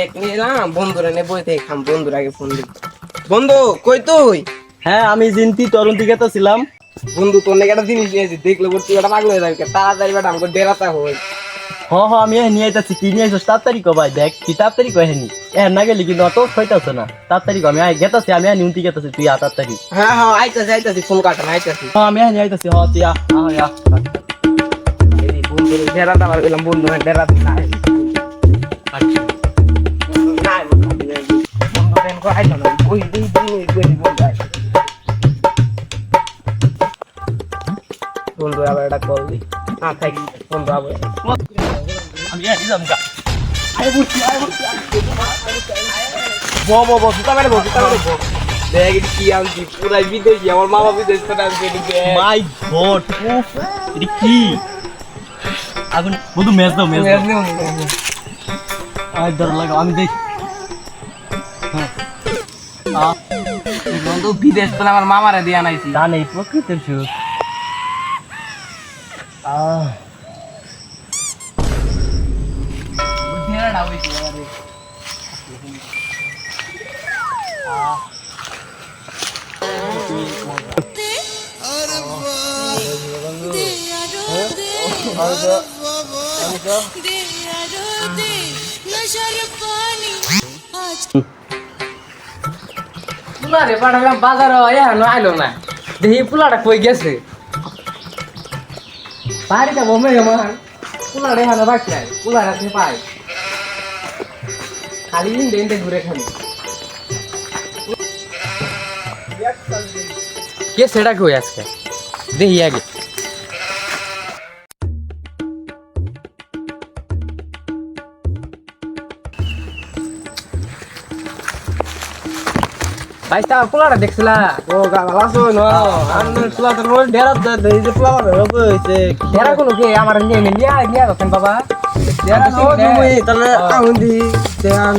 এক নিলাম বন্ধুরা নে বই থেকে খাম বন্ধুর আগে ফোন দিই। বন্ধু কই তুই? হ্যাঁ আমি জিন্তি তরুণ দিকে তো ছিলাম। বন্ধু তোর লেগে একটা জিনিস নিয়েছি, দেখলে তুই একটা পাগল হয়ে যাবি। তাড়াতাড়ি বেটা আমাকে ডেরাতে হয়। আমি নিয়ে আইতাছি, কি নিয়ে আইছিস তাড়াতাড়ি কো ভাই, দেখ কি তাড়াতাড়ি কো হেনি না গেলি কিন্তু অত হইতাছে না। তাড়াতাড়ি কো, আমি গেতাছি, আমি নিউতি গেতাছি, তুই তাড়াতাড়ি। হ্যাঁ হ্যাঁ আইতাছি আইতাছি, ফোন কাটা না আইতাছি। আমি নিয়ে আইতাছি, তুই আ। এই বন্ধু ডেরাতে আবার গেলাম, বন্ধু ডেরাতে নাই। আচ্ছা বন্ধু নাই বন্ধু দেন কো আইতো না ওই দিন বন্ধু আই। বন্ধু আবার একটা কল দি। হ্যাঁ থাক বন্ধু আবার আমি যাম গা। জুতা মেরে দেখ কি আনছি, পুরাই বিদেশি, আমার মামা বিদেশ থেকে আনছে। মাই গড, এটা কি আগুন বন্ধু, মেজ দাও মেজ দাও। আই ডর লাগা, আমি দেখ। বন্ধু বিদেশ থেকে আমার মামারে দিয়ে আনাইছি। তা নেই প্রকৃতির সুখ। ঢেরাটা হইছে আমারে। পুলারে পাঠালাম বাজার এখনো আইলো না, দেখি পুলাটা কই গেছে। বাড়িটা বমে আমার পুলারে এখনো বাকি নাই, পুলারা পাই খালি ইন্ডে ইন্ডে ঘুরে খালি। কে সেটা কই আজকে দেখি আগে। ভাইটা পোলাটা দেখছিলা? ও গালা সই ন আন্নে প্লা তো রোজ ডেরা দে যে প্লা হবে হইছে। ঢেরা কোনো কে আমার নিয়ে নিয়া নিয়া গেছেন বাবা। ডেরা নো দিমই তাহলে আউন দি তে আন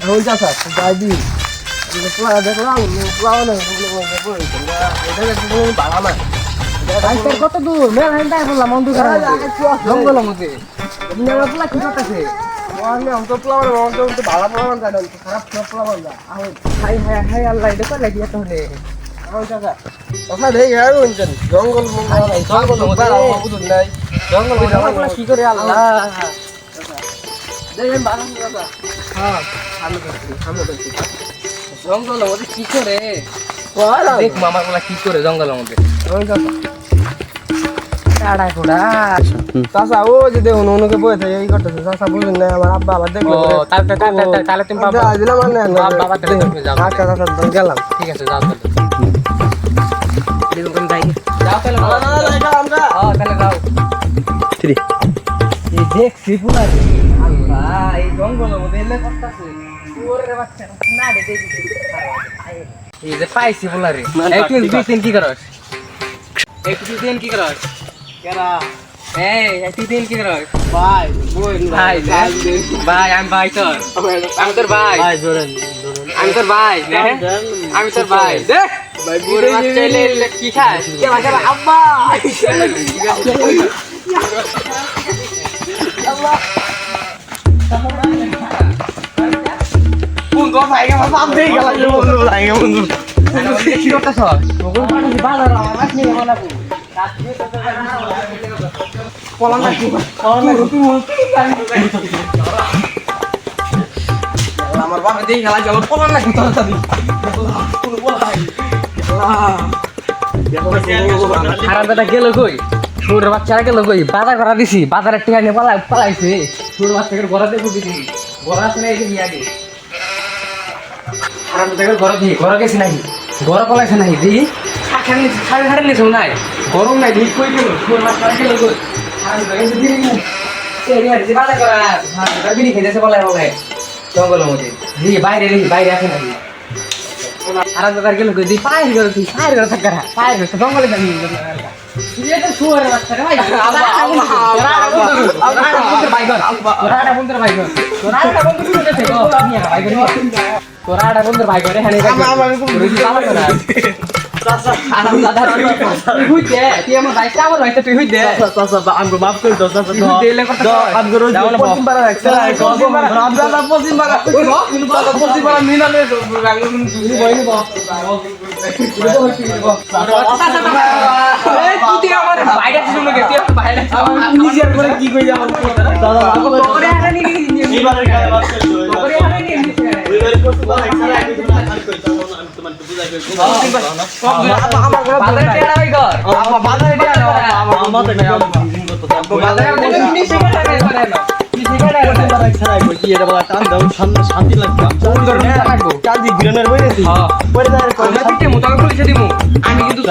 আউন যাসা যাইবি যে প্লা দেখলাম প্লা না বলে এটা তো বাড়া না। ভাইটার কত দূর মেল হাইন্দাই বললাম মন দুরা জঙ্গলের মধ্যে নিয়া পোলা কি করতেছে? আমি তো প্লা তো ভালো প্লা না জানেন, খারাপ প্লা না। আউন হাই হাই হাই আল্লাহ এটা কই লাগিয়া তাহলে আউন যাসা কথা দেই আর উনছেন জঙ্গল জঙ্গল বাড়া বুঝুন নাই। জঙ্গল জঙ্গল কি করে আল্লাহ দেখেন বাড়া যাসা। হ্যাঁ আমি বলছি জঙ্গলের মধ্যে কি করে ওরা দেখ মামা গুলা কি করে জঙ্গলের মধ্যে আউন যাসা টাড়া কোড়া। চাচা ও যে দেখুন ওনাকে বইতে এই করতেছে, চাচা বুঝুন না আমার আব্বা আবার দেখবে। ও তাহলে তুমি বাবা দিলাম মানে বাবা তাহলে তুমি যাও। আচ্ছা চাচা গেলাম। ঠিক আছে যাও তাহলে দেখুন যাই যাও তাহলে আমরা তাহলে যাও। থ্রি এই দেখ ত্রিপুরা আল্লাহ এই জঙ্গলের মধ্যে এলে করতেছে ওরে বাচ্চা না রে দেখি এই যে পাইছি বলা রে একটু দুই তিন কি করস একটু দিন কি করস কেরা এই একটু দিন কি করস ভাই বই ভাই ভাই আমি ভাই তোর আমি তোর ভাই ভাই জোরেন আমি তোর ভাই আমি তোর ভাই দেখ ভাই ওরে বাচ্চা এলে কি খাস কে বাচ্চা আব্বা বন্ধু ভাইকে আমার বাপ দিয়ে গেল বন্ধু লাগে বন্ধু কি করতেছ ওগুলো পাঠাচ্ছি বাজার আমার মাছ নিয়ে বানাবো পলান না আমার বাপে দিয়ে গেল আমার পলান না কোথাও যাবি খারাপ বেটা গেল কই সুর বাচ্চারা গেল কই বাজার করা দিছি বাজারের টিকা নিয়ে পালাইছে সুর বাচ্চাকে ঘরে দেখো দিদি ঘর আছে না এই নিয়ে আগে খারাপ বেটা ঘরে দিই ঘরে গেছি নাকি ঘরে পলাইছে নাকি দিই খাড়ি খাড়ি নিয়েছ নাই গরম নাই দিই কই গেল সুর বাচ্চারা গেল কই খারাপ বেটা গেছে দিদি যে বাজার করা বিড়ি খেতেছে বলাই বলাই জঙ্গলের মধ্যে দিদি বাইরে আছে নাকি খারাপ বেকার গেল কই দিই পায়ের ঘরে তুই পায়ের ঘরে থাকার পায়ের ঘরে জঙ্গলে যাবি এটা শুয়ারে বাচ্চারা ভাই তোরা বন্ধুর ভাই করে আরাম দাদা তুই হুই দে তুই আমার ভাইটা আমার ভাইটা তুই হুই দে আমগো মাফ করে দাও চাচা তুই দিলে কথা আমগো রোজ পশ্চিম পাড়া রাখছে আপনারা পশ্চিম বাগা পশ্চিম বাগা মিনালে রাঙ্গুন তুই বইনি বল তুই আমার ভাইটা শুনো কে তুই আমার ভাইটা নিজের করে কি কই আমার দাদা আমগো তোরে হারা নি এবারে গায়ে মাফ করে দাও তোরে হারা নি ওইবারে পশ্চিম পাড়া রাখছে আমি কই আমি তোমাকে বুঝাই কই বাজারে টেড়া হই গর বাজারে টেড়া আমার তো গায়ে বাজারে বলে তুমি শিখাটা করে না কি শিখাটা পশ্চিম পাড়া রাখছে আমি কই কি এটা বলা টান দাও সামনে শান্তি লাগবে সুন্দর নিয়ে থাকবো কাজী গ্রেনের বইরেছি হ্যাঁ পরে দাঁড়ায় কই আমরা পিঠে মোটা করে দিমু আমি কিন্তু